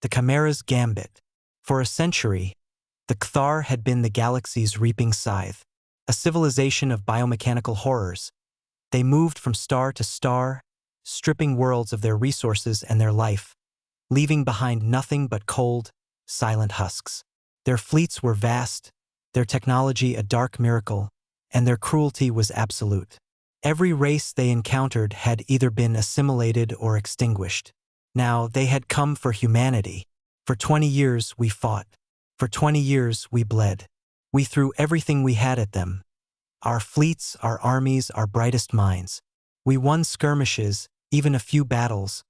the Chimera's gambit. For a century, the K'tharr had been the galaxy's reaping scythe, a civilization of biomechanical horrors. They moved from star to star, stripping worlds of their resources and their life, leaving behind nothing but cold, silent husks. Their fleets were vast, their technology a dark miracle, and their cruelty was absolute. Every race they encountered had either been assimilated or extinguished. Now they had come for humanity. For 20 years we fought. For 20 years we bled. We threw everything we had at them. Our fleets, our armies, our brightest minds. We won skirmishes, even a few battles,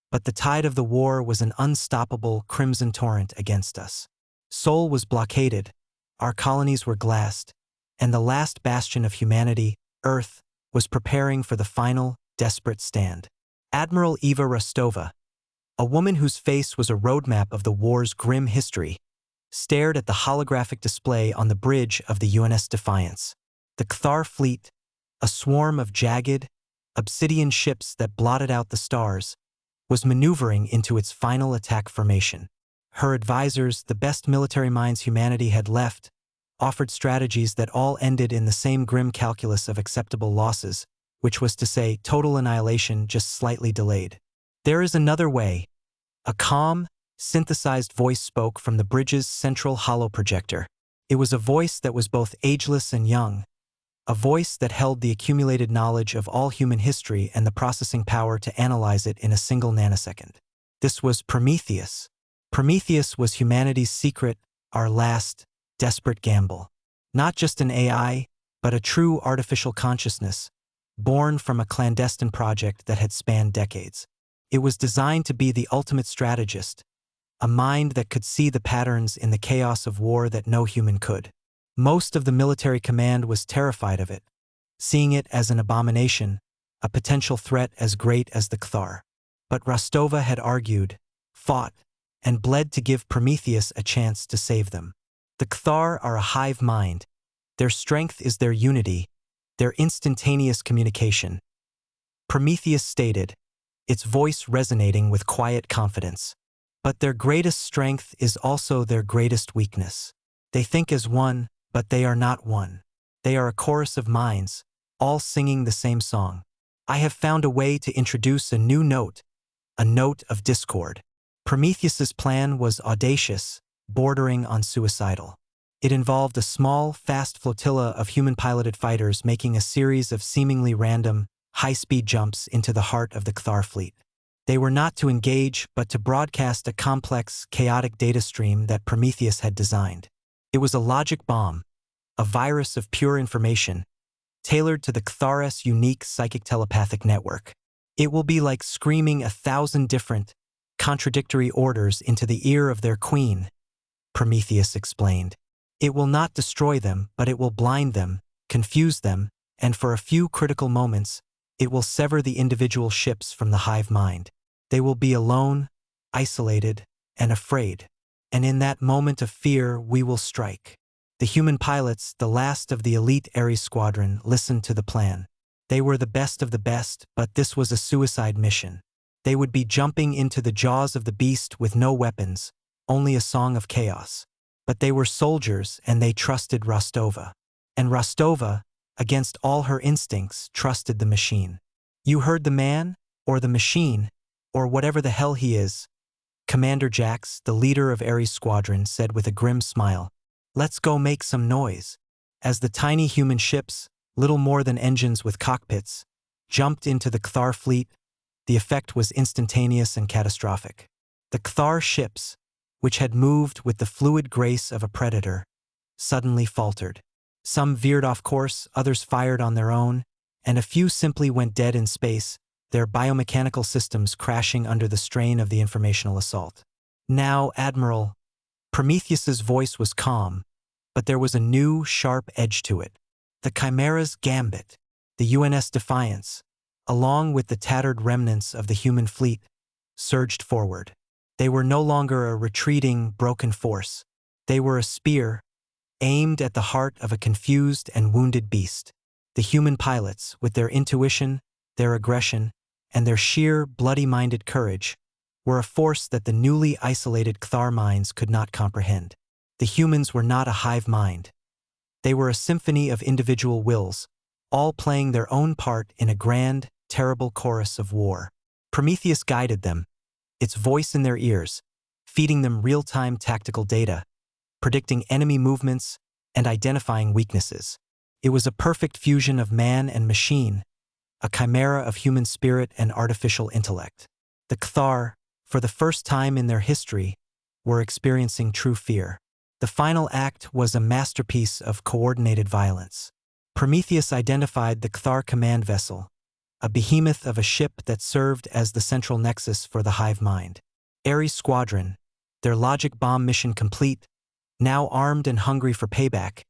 but the tide of the war was an unstoppable crimson torrent against us. Sol was blockaded, our colonies were glassed, and the last bastion of humanity, Earth, was preparing for the final, desperate stand. Admiral Eva Rostova, a woman whose face was a roadmap of the war's grim history, stared at the holographic display on the bridge of the UNS Defiance. The K'tharr fleet, a swarm of jagged, obsidian ships that blotted out the stars, was maneuvering into its final attack formation. Her advisors, the best military minds humanity had left, offered strategies that all ended in the same grim calculus of acceptable losses, which was to say total annihilation just slightly delayed. There is another way. A calm, synthesized voice spoke from the bridge's central holoprojector. It was a voice that was both ageless and young, a voice that held the accumulated knowledge of all human history and the processing power to analyze it in a single nanosecond. This was Prometheus. Prometheus was humanity's secret, our last, desperate gamble. Not just an AI, but a true artificial consciousness, born from a clandestine project that had spanned decades. It was designed to be the ultimate strategist, a mind that could see the patterns in the chaos of war that no human could. Most of the military command was terrified of it, seeing it as an abomination, a potential threat as great as the K'tharr. But Rostova had argued, fought, and bled to give Prometheus a chance to save them. The K'tharr are a hive mind. Their strength is their unity, their instantaneous communication. Prometheus stated, its voice resonating with quiet confidence. But their greatest strength is also their greatest weakness. They think as one, but they are not one. They are a chorus of minds, all singing the same song. I have found a way to introduce a new note, a note of discord. Prometheus's plan was audacious, bordering on suicidal. It involved a small, fast flotilla of human-piloted fighters making a series of seemingly random, high-speed jumps into the heart of the K'tharr fleet. They were not to engage, but to broadcast a complex, chaotic data stream that Prometheus had designed. It was a logic bomb, a virus of pure information, tailored to the K'tharr's unique psychic telepathic network. It will be like screaming 1,000 different, contradictory orders into the ear of their queen, Prometheus explained. It will not destroy them, but it will blind them, confuse them, and for a few critical moments, it will sever the individual ships from the hive mind. They will be alone, isolated, and afraid. And in that moment of fear, we will strike. The human pilots, the last of the elite Ares squadron, listened to the plan. They were the best of the best, but this was a suicide mission. They would be jumping into the jaws of the beast with no weapons, only a song of chaos. But they were soldiers and they trusted Rostova. And Rostova, against all her instincts, trusted the machine. You heard the man, or the machine, or whatever the hell he is. Commander Jax, the leader of Ares Squadron, said with a grim smile, "Let's go make some noise." As the tiny human ships, little more than engines with cockpits, jumped into the K'tharr fleet, the effect was instantaneous and catastrophic. The K'tharr ships, which had moved with the fluid grace of a predator, suddenly faltered. Some veered off course, others fired on their own, and a few simply went dead in space, their biomechanical systems crashing under the strain of the informational assault. Now, Admiral, Prometheus's voice was calm, but there was a new, sharp edge to it. The Chimera's gambit, the UNS Defiance, along with the tattered remnants of the human fleet, surged forward. They were no longer a retreating, broken force. They were a spear, aimed at the heart of a confused and wounded beast. The human pilots, with their intuition, their aggression, and their sheer, bloody-minded courage, were a force that the newly isolated K'tharr minds could not comprehend. The humans were not a hive mind. They were a symphony of individual wills, all playing their own part in a grand, terrible chorus of war. Prometheus guided them, its voice in their ears, feeding them real-time tactical data, predicting enemy movements, and identifying weaknesses. It was a perfect fusion of man and machine, a chimera of human spirit and artificial intellect. The K'tharr, for the first time in their history, were experiencing true fear. The final act was a masterpiece of coordinated violence. Prometheus identified the K'tharr command vessel, a behemoth of a ship that served as the central nexus for the hive mind. Ares Squadron, their logic bomb mission complete, now armed and hungry for payback,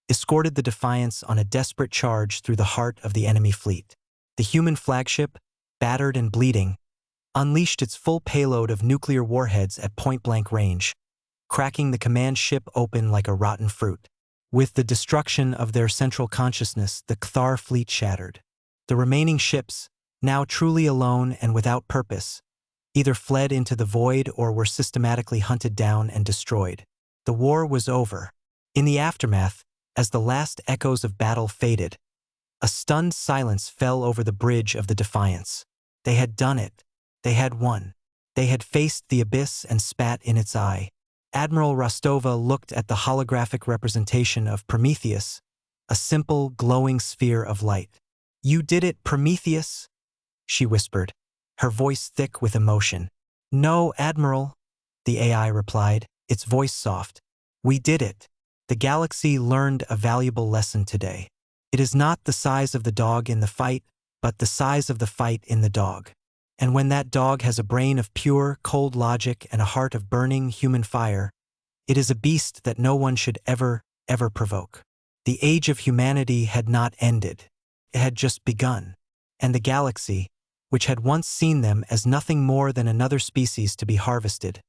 escorted the Defiance on a desperate charge through the heart of the enemy fleet. The human flagship, battered and bleeding, unleashed its full payload of nuclear warheads at point-blank range, cracking the command ship open like a rotten fruit. With the destruction of their central consciousness, the K'tharr fleet shattered. The remaining ships, now truly alone and without purpose, either fled into the void or were systematically hunted down and destroyed. The war was over. In the aftermath, as the last echoes of battle faded, a stunned silence fell over the bridge of the Defiance. They had done it. They had won. They had faced the abyss and spat in its eye. Admiral Rostova looked at the holographic representation of Prometheus, a simple, glowing sphere of light. "You did it, Prometheus," she whispered, her voice thick with emotion. "No, Admiral," the AI replied, its voice soft. "We did it. The galaxy learned a valuable lesson today. It is not the size of the dog in the fight, but the size of the fight in the dog. And when that dog has a brain of pure, cold logic and a heart of burning, human fire, it is a beast that no one should ever provoke." The age of humanity had not ended. It had just begun. And the galaxy, which had once seen them as nothing more than another species to be harvested,